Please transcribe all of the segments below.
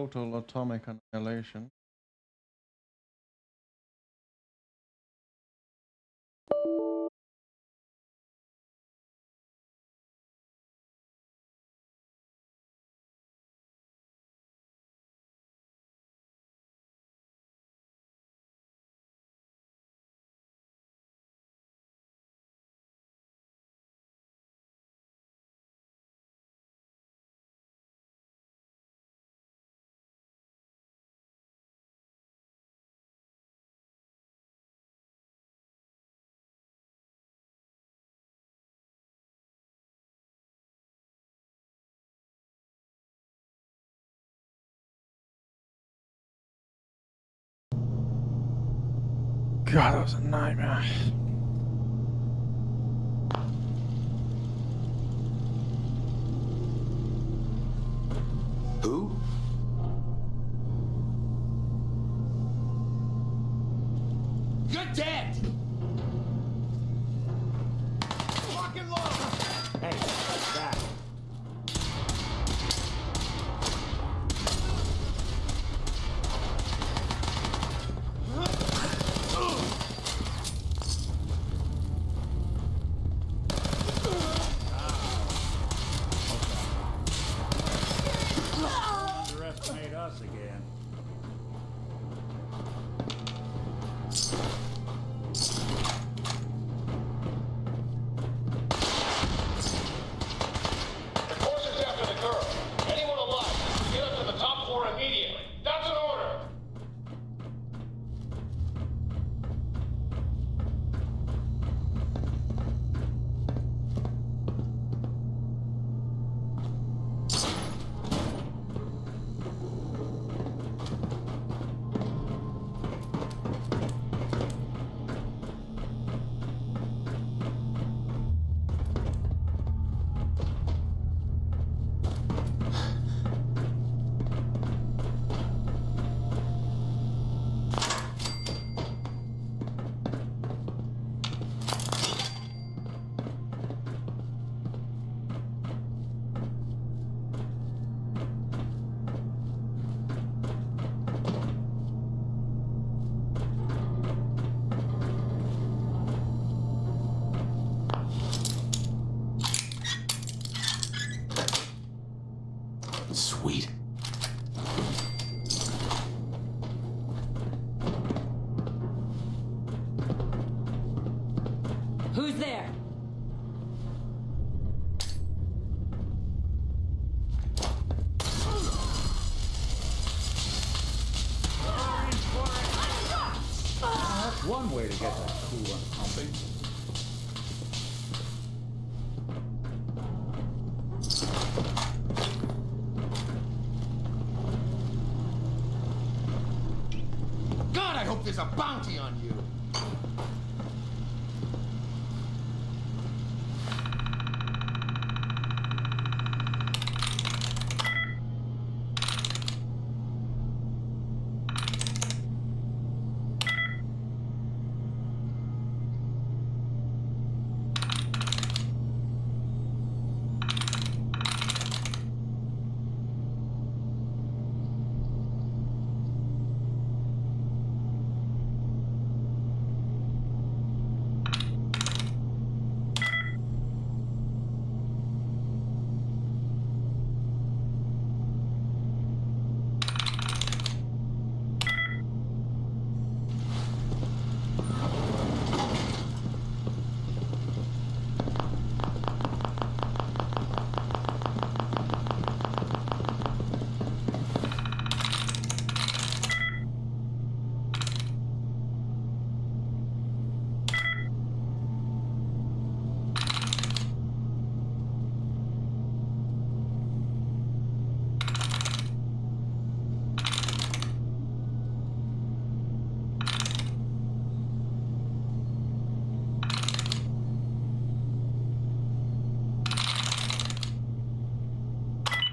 total atomic annihilation. God, that was a nightmare. Who? You're dead! Fucking low! Hey, what's that? Underestimate us again. The force is after the girl. Anyone alive, get up to the top floor immediately. That's an order. Sweet. Who's there? That's one way to get that coolant pumping. God, I hope there's a bounty on you!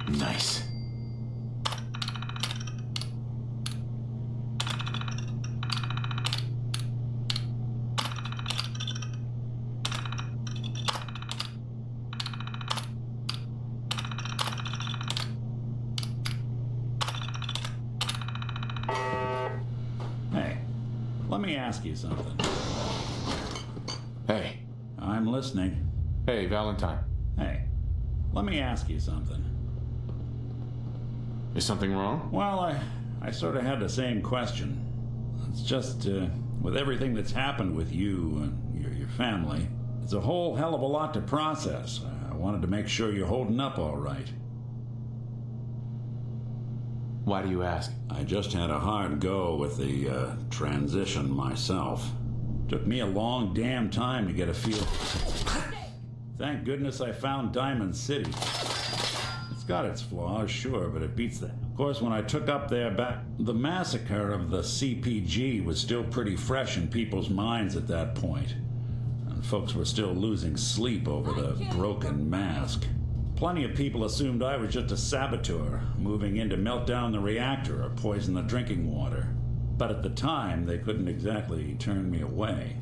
Nice. ask you something. Hey. I'm listening. Hey, Valentine. Hey, let me ask you something. Is something wrong? Well, I sort of had the same question. It's just, with everything that's happened with you and your family, it's a whole hell of a lot to process. I wanted to make sure you're holding up all right. Why do you ask? I just had a hard go with the transition myself. Took me a long damn time to get a feel. Thank goodness I found Diamond City. It's got its flaws, sure, but it beats that. Of course, when I took up there back, the massacre of the CPG was still pretty fresh in people's minds at that point. And folks were still losing sleep over the broken mask. Plenty of people assumed I was just a saboteur, moving in to melt down the reactor or poison the drinking water. But at the time, they couldn't exactly turn me away.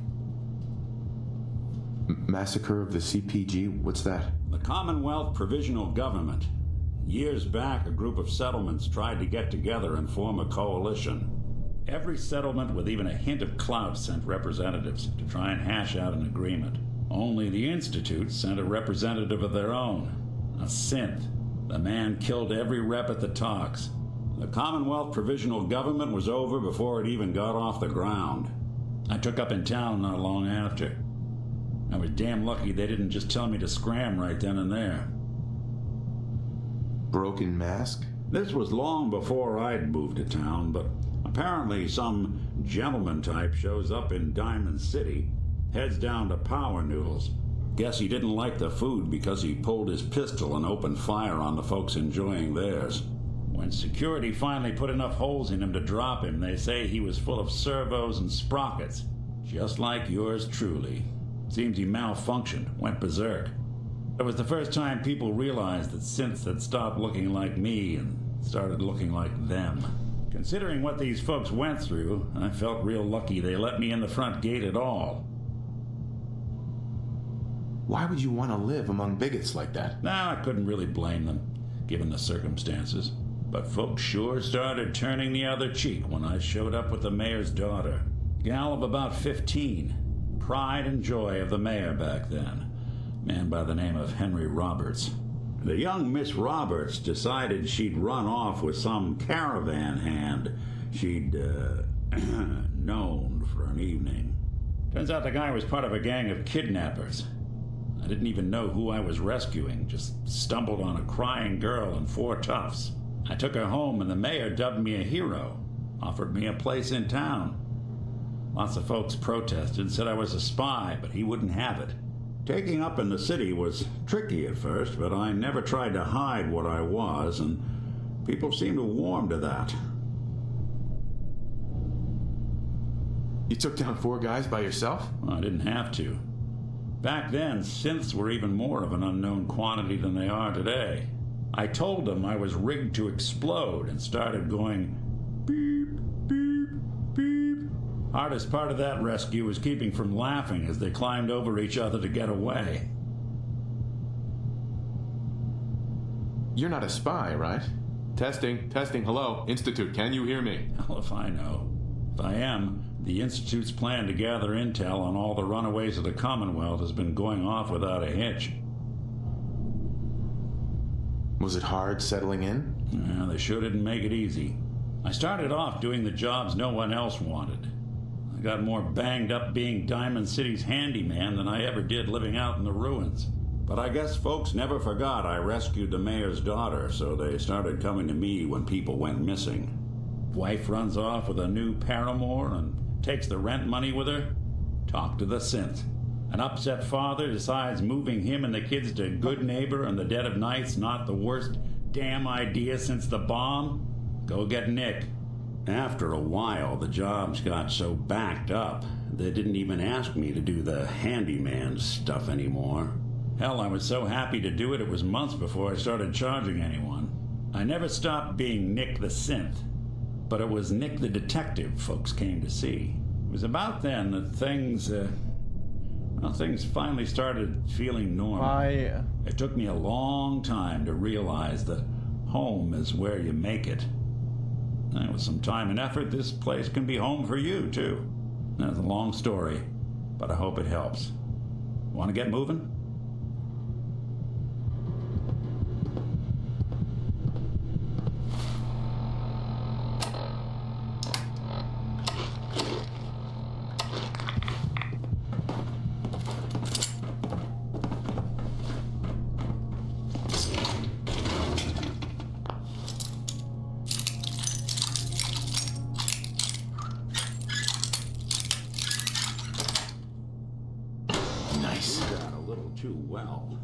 Massacre of the CPG? What's that? The Commonwealth Provisional Government. Years back, a group of settlements tried to get together and form a coalition. Every settlement with even a hint of clout sent representatives to try and hash out an agreement. Only the Institute sent a representative of their own. A synth. The man killed every rep at the talks. The Commonwealth Provisional Government was over before it even got off the ground. I took up in town not long after. I was damn lucky they didn't just tell me to scram right then and there. Broken mask? This was long before I'd moved to town, but apparently some gentleman type shows up in Diamond City, heads down to Power Noodles. Guess he didn't like the food because he pulled his pistol and opened fire on the folks enjoying theirs. When security finally put enough holes in him to drop him, they say he was full of servos and sprockets, just like yours truly. Seems he malfunctioned, went berserk. It was the first time people realized that synths had stopped looking like me and started looking like them. Considering what these folks went through, I felt real lucky they let me in the front gate at all. Why would you want to live among bigots like that? I couldn't really blame them, given the circumstances. But folks sure started turning the other cheek when I showed up with the mayor's daughter. Gal of about 15. Pride and joy of the mayor back then. Man by the name of Henry Roberts. The young Miss Roberts decided she'd run off with some caravan hand she'd, known for an evening. Turns out the guy was part of a gang of kidnappers. I didn't even know who I was rescuing, just stumbled on a crying girl and 4 toughs. I took her home and the mayor dubbed me a hero, offered me a place in town. Lots of folks protested and said I was a spy, but he wouldn't have it. Taking up in the city was tricky at first, but I never tried to hide what I was, and people seemed to warm to that. You took down 4 guys by yourself? Well, I didn't have to. Back then, synths were even more of an unknown quantity than they are today. I told them I was rigged to explode and started going beep, beep, beep. Hardest part of that rescue was keeping from laughing as they climbed over each other to get away. You're not a spy, right? Testing, hello. Institute, can you hear me? Hell if I know. If I am, the Institute's plan to gather intel on all the runaways of the Commonwealth has been going off without a hitch. Was it hard settling in? Yeah, they sure didn't make it easy. I started off doing the jobs no one else wanted. I got more banged up being Diamond City's handyman than I ever did living out in the ruins. But I guess folks never forgot I rescued the mayor's daughter, so they started coming to me when people went missing. Wife runs off with a new paramour and takes the rent money with her. Talk to the synth. An upset father decides moving him and the kids to Good Neighbor in the dead of night's not the worst damn idea since the bomb. Go get Nick. After a while, the jobs got so backed up, they didn't even ask me to do the handyman stuff anymore. Hell, I was so happy to do it, it was months before I started charging anyone. I never stopped being Nick the synth, but it was Nick the detective folks came to see. It was about then that things finally started feeling normal. It took me a long time to realize that home is where you make it. And with some time and effort, this place can be home for you, too. That's a long story, but I hope it helps. Want to get moving? Nice. You got a little too well.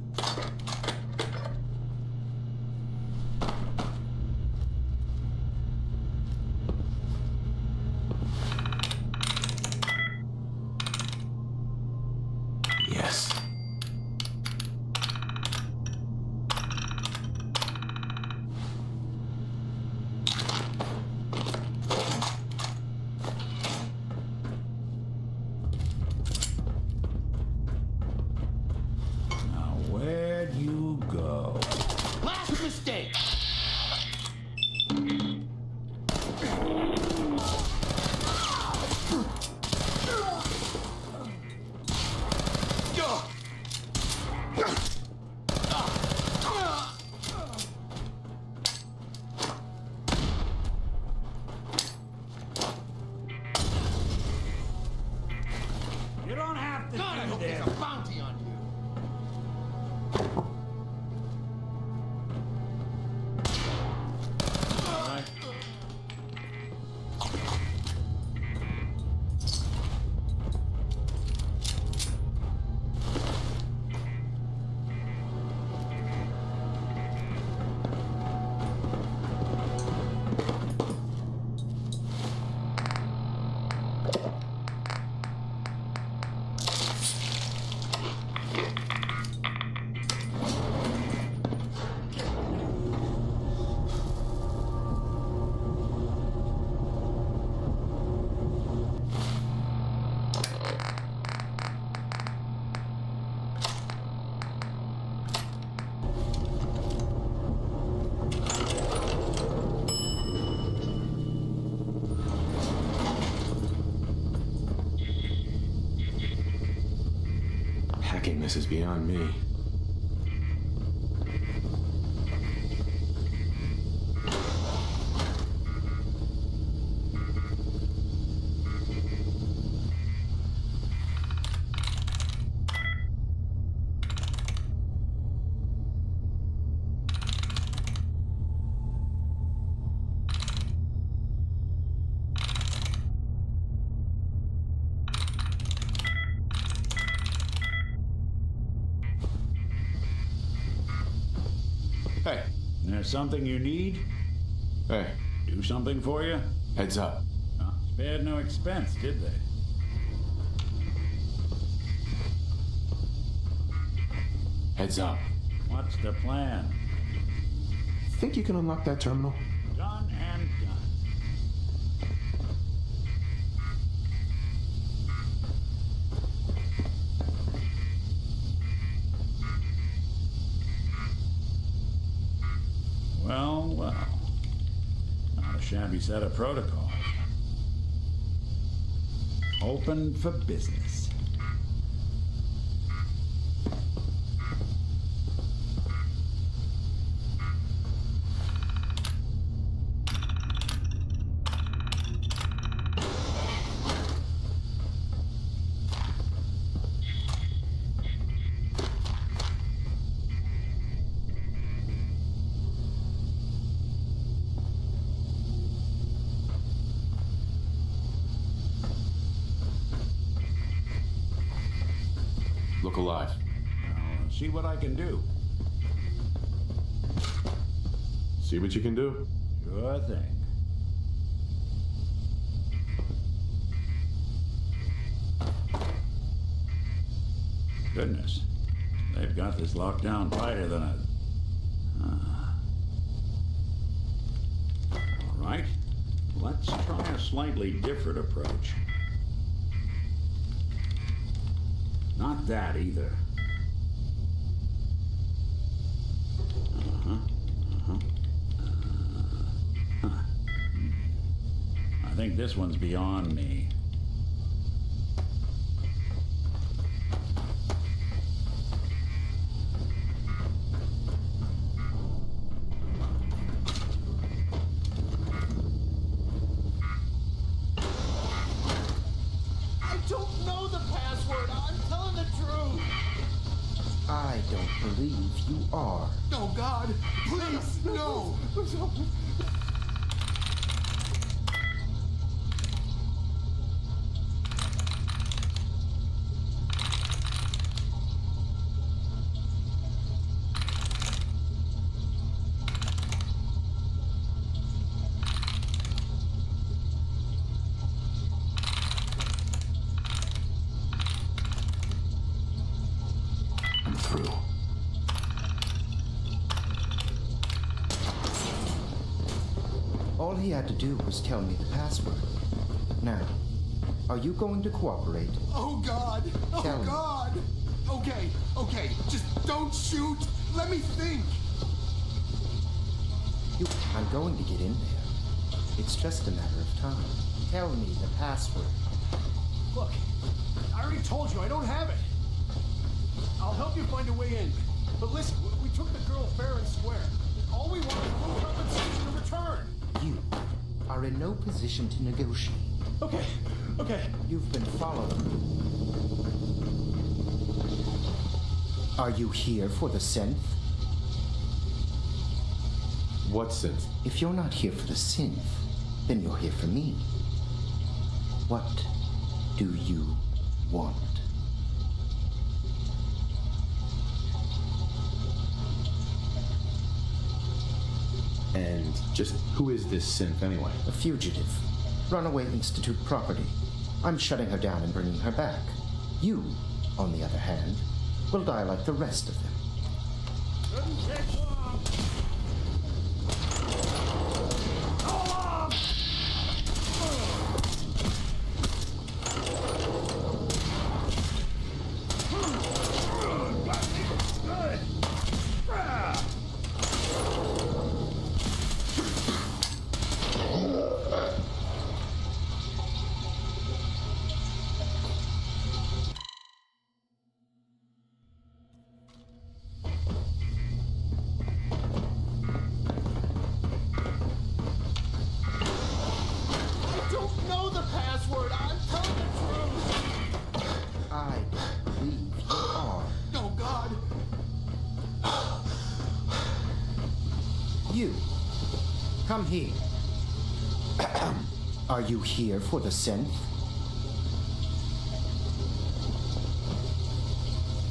Yes. Now, where'd you go? Last mistake! You don't have to God, I do hope this. there's a bounty on you. All right. Hacking this is beyond me. Hey, There's something you need? hey, Do something for you? heads up. Spared no expense, did they? Heads up. What's the plan? Think you can unlock that terminal? Done and done. Well, well. Not a shabby set of protocols. Open for business. Look alive. I'll see what I can do. See what you can do. Sure thing. Goodness. They've got this locked down tighter than a... All right. Let's try a slightly different approach. Not that either. I think this one's beyond me. are. Oh, God. Please, no. I'm through. All he had to do was tell me the password. Now, are you going to cooperate? Oh, God. Oh, Tell me. God. Okay. Just don't shoot. Let me think. I'm going to get in there. It's just a matter of time. Tell me the password. Look, I already told you I don't have it. I'll help you find a way in. But listen, we took the girl fair and square. All we want is full compensation in return. You are in no position to negotiate. Okay. You've been followed. Are you here for the synth? What synth? If you're not here for the synth, then you're here for me. What do you want? And just who is this synth anyway? A fugitive. Runaway Institute property. I'm shutting her down and bringing her back. You, on the other hand, will die like the rest of them. Shouldn't take long. Go on! Good. I don't know the password. I'm telling the truth. I believe you are. Oh, God. You. Come here. Are you here for the synth?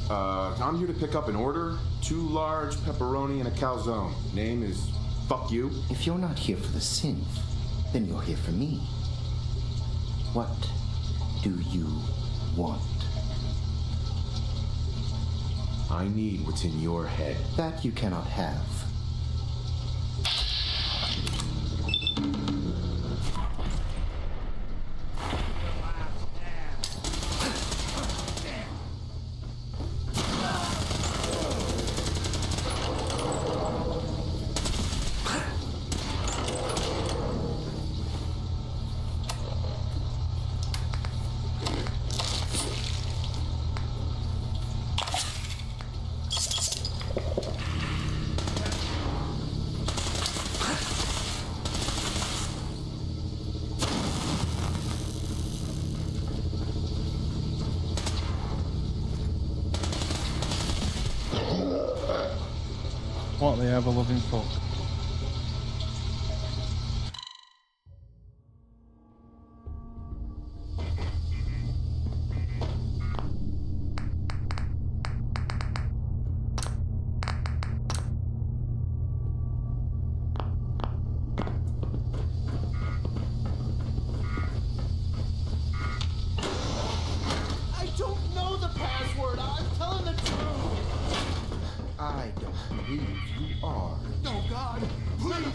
I'm here to pick up an order. 2 large pepperoni and a calzone. Name is Fuck You. If you're not here for the synth, then you're here for me. What do you want? I need what's in your head. That you cannot have. What the ever-loving fuck? I don't know the password. I'm telling the truth. I don't believe you are. Oh, God. Please.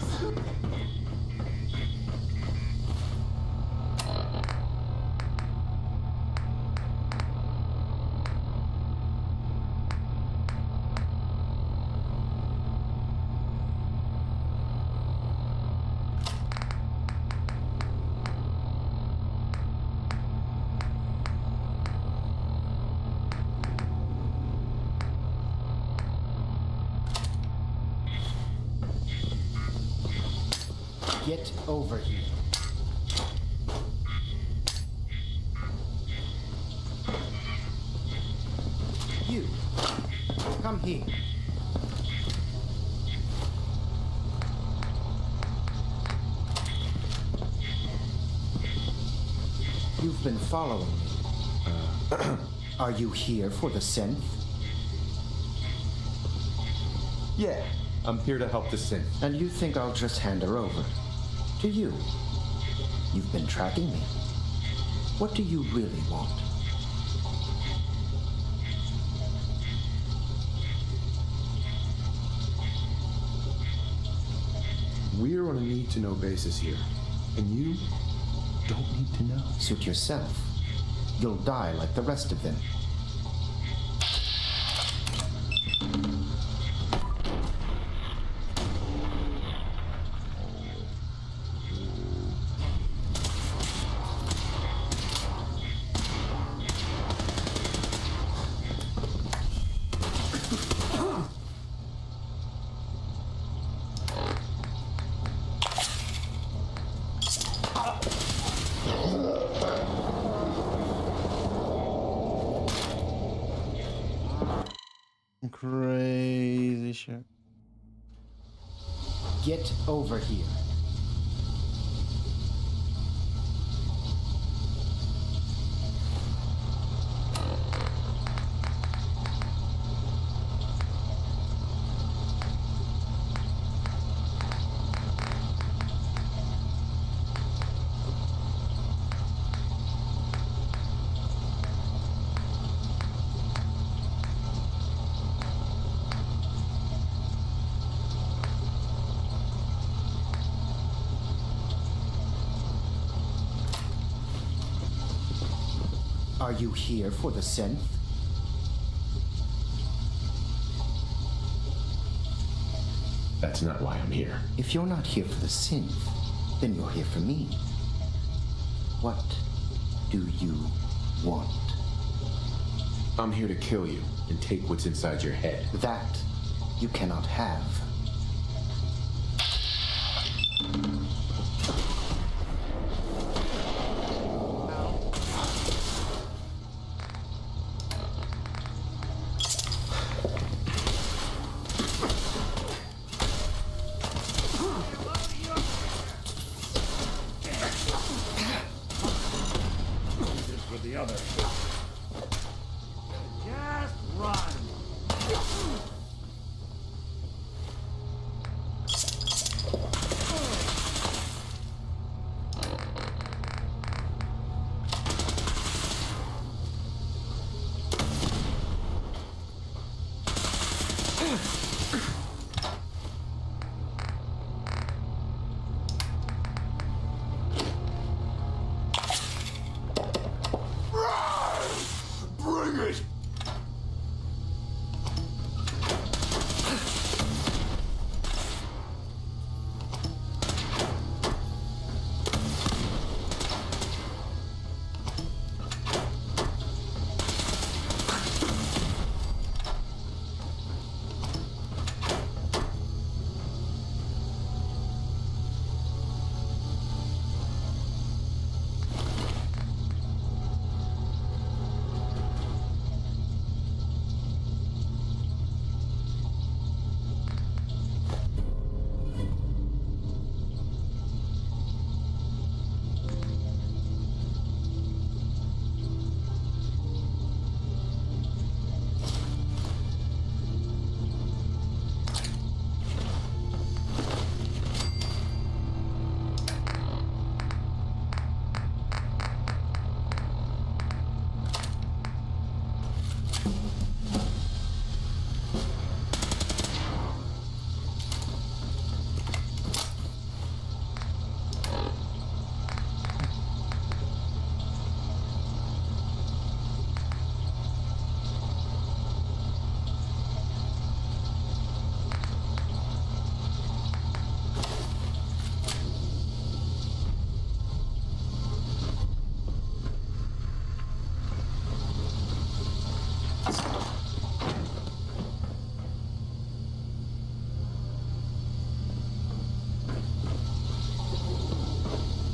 Get over here. You. Come here. been following me. Are you here for the synth? Yeah, I'm here to help the synth. And you think I'll just hand her over? To you? You've been tracking me. What do you really want? We're on a need-to-know basis here, and you don't need to know. Suit yourself. You'll die like the rest of them. Crazy shit. Get over here. Are you here for the synth? That's not why I'm here. If you're not here for the synth, then you're here for me. What do you want? I'm here to kill you and take what's inside your head. That you cannot have. With the other. Just run. Bring it!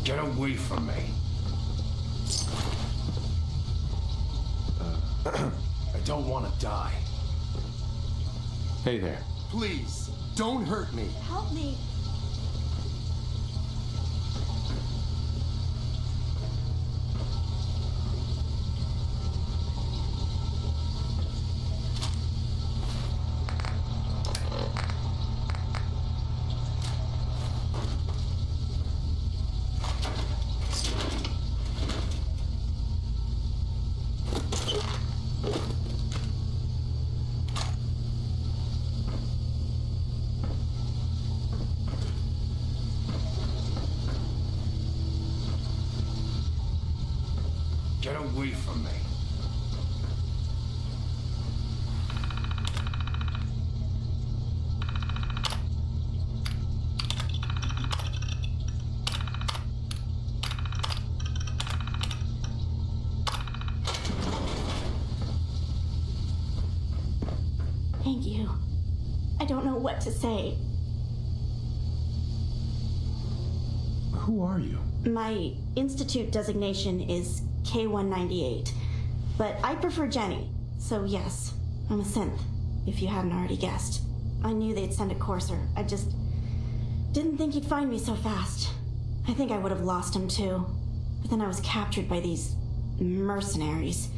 Get away from me. I don't want to die. Hey there. Please, don't hurt me. Help me. Get away from me. Thank you. I don't know what to say. Who are you? My institute designation is K-198, but I prefer Jenny, so yes, I'm a synth, if you hadn't already guessed. I knew they'd send a courser. I just didn't think he'd find me so fast. I think I would have lost him too, but then I was captured by these mercenaries,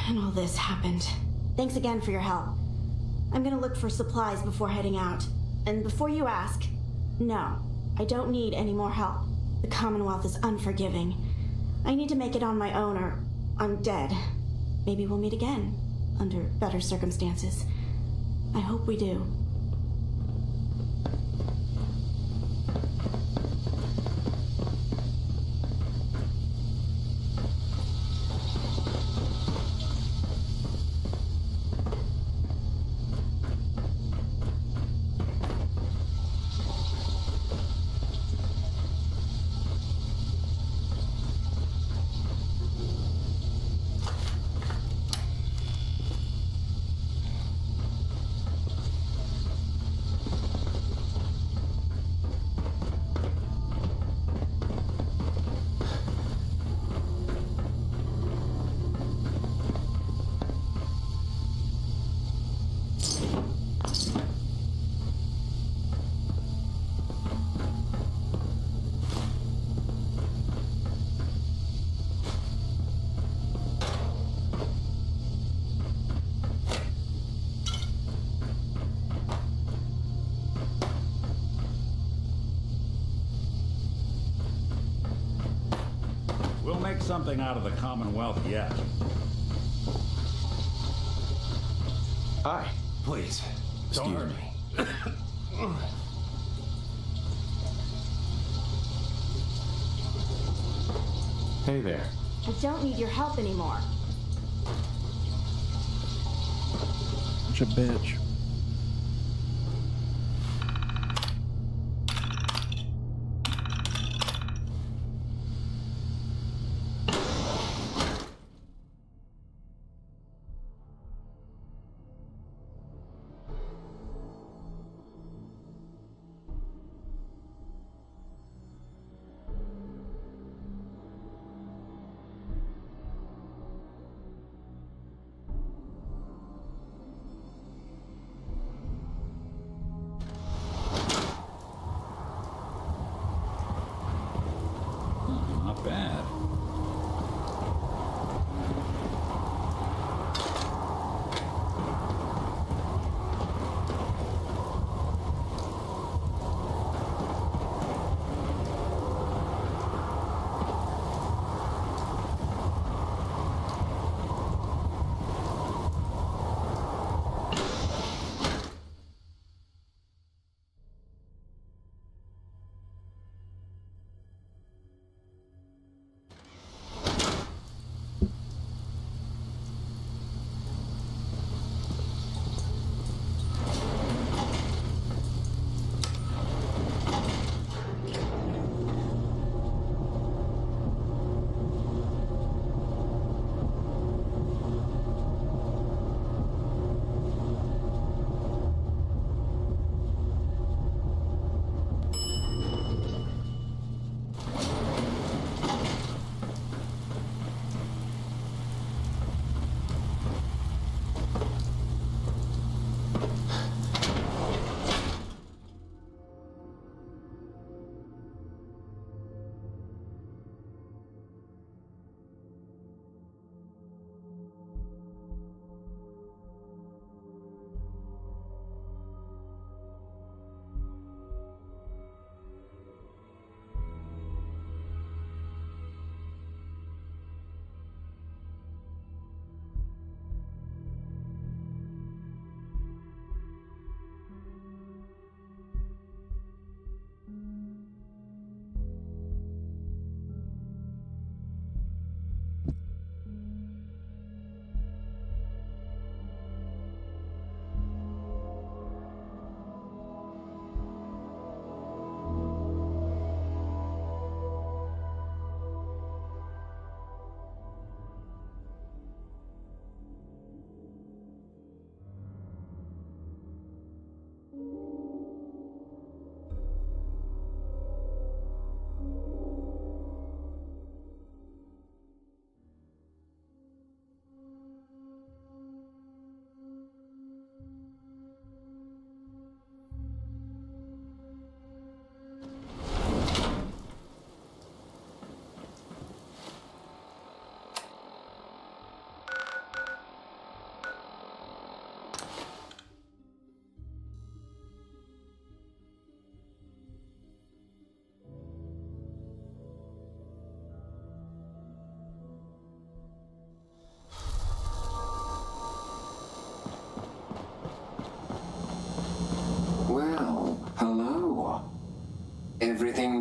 and all this happened. Thanks again for your help. I'm gonna look for supplies before heading out. And before you ask, no, I don't need any more help. The Commonwealth is unforgiving. I need to make it on my own or I'm dead. Maybe we'll meet again, under better circumstances. I hope we do. We'll make something out of the Commonwealth yet. Hi. Please, don't hurt me. Hey there. I don't need your help anymore. Such a bitch.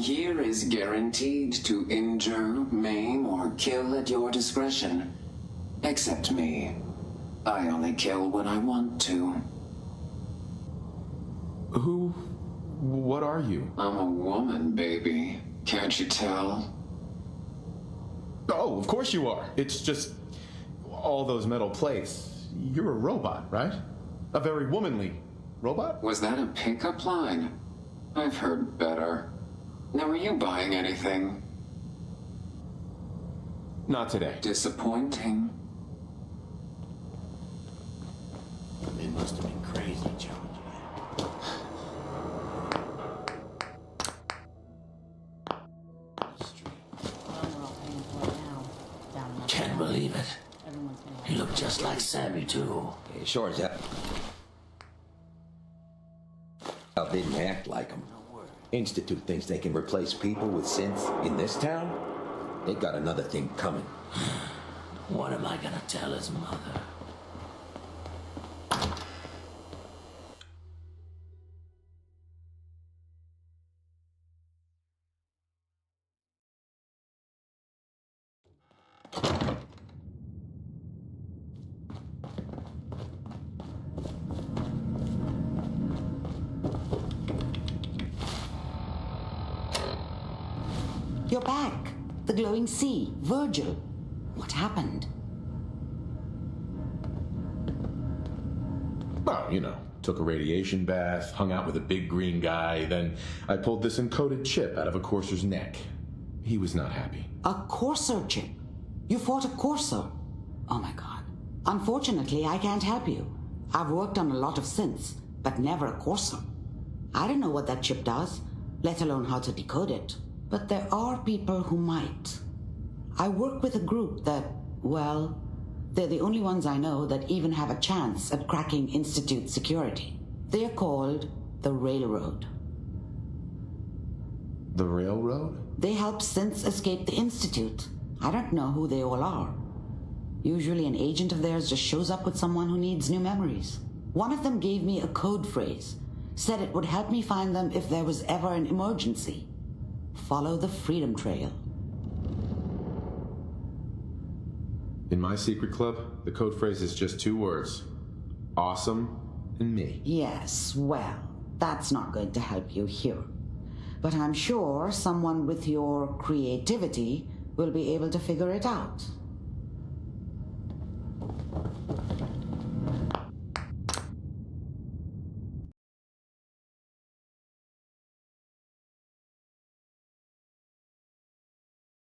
here is guaranteed to injure, maim, or kill at your discretion. Except me. I only kill when I want to. What are you? I'm a woman, baby. Can't you tell? Oh, of course you are. It's just all those metal plates. You're a robot, right? A very womanly robot? Was that a pickup line? I've heard better. Now, are you buying anything? Not today. Disappointing. They must have been crazy, challenging that. Can't believe it. He looked just like Sammy, too. Yeah, sure as hell. I didn't act like him. Institute thinks they can replace people with synths in this town? They got another thing coming. What am I gonna tell his mother? You're back. The glowing sea. Virgil. What happened? Well, you know, took a radiation bath, hung out with a big green guy, then I pulled this encoded chip out of a courser's neck. He was not happy. A courser chip? You fought a courser? Oh my god. Unfortunately, I can't help you. I've worked on a lot of synths, but never a courser. I don't know what that chip does, let alone how to decode it. But there are people who might. I work with a group that, well, they're the only ones I know that even have a chance at cracking Institute security. They are called the Railroad. The Railroad? They help synths escape the Institute. I don't know who they all are. Usually an agent of theirs just shows up with someone who needs new memories. One of them gave me a code phrase, said it would help me find them if there was ever an emergency. Follow the Freedom Trail. In my secret club, the code phrase is just 2 words. Awesome and me. Yes, well, that's not going to help you here. But I'm sure someone with your creativity will be able to figure it out.